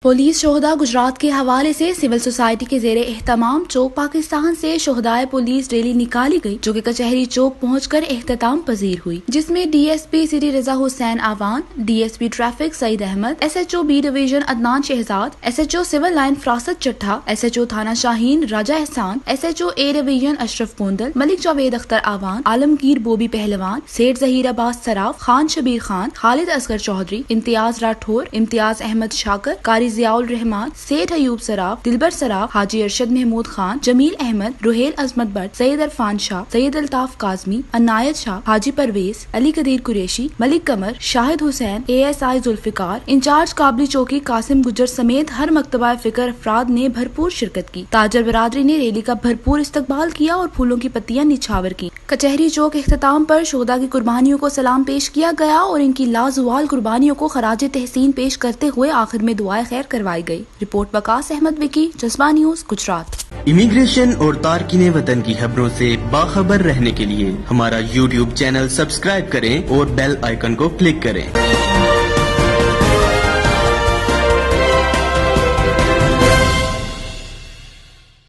Police शोहदा Gujarat के हवाले से सिविल सोसाइटी के जेरे एहतमाम चौक पाकिस्तान से शोहदाए पुलिस रैली निकाली गई, जो कि कचहरी चौक पहुंचकर एहतमाम पजीर हुई, जिसमें DSP city Raza Hussain Awan, DSP traffic Saeed Ahmed, SHO B division Adnan Shahzad, SHO civil line Farasat Chattha, SHO थाना Shaheen Raja Ehsan, SHO A division Ashraf Kondal, Malik Javed Akhtar Awan, Alamgir Bobby Pehlwan, Seth Zaheer Abbas Saraf, Khan Shabir Khan, Khalid Asghar Chaudhary, Imtiaz Rathore, Imtiaz Ahmad शाकर, कारी जियाउल रहमान, सेठ अयूब सराफ, दिलबर सराफ, हाजी अरशद महमूद खान, जमील अहमद, रुहेल अजमत भट्ट, सैयद अरफान शाह, सैयद अल्ताफ काजमी, अनायत शाह, हाजी परवेज, अली कदीर कुरैशी, मलिक कमर, शाहिद हुसैन, एएसआई जुल्फिकार, इंचार्ज काबली चौकी कासिम गुजर समेत हर मकतबा फिक्र अफराद ने भरपूर शिरकत की। ताजर बरादरी ने रैली का भरपूर इस्तकबाल किया और फूलों की पत्तियां निछावर की। कचहरी चौक इख्तिताम पर शोहदा की कुर्बानियों को सलाम पेश किया गया और इनकी लाजवाल कुर्बानियों को खराज तहसीन पेश करते हुए आखिर में दुआए खैर करवाई गई। रिपोर्ट वकास अहमद विकी, जज्बा न्यूज, गुजरात। इमिग्रेशन और तारकीने वतन की खबरों से बाखबर रहने के लिए हमारा YouTube चैनल सब्सक्राइब करें और बेल आइकन को क्लिक करें।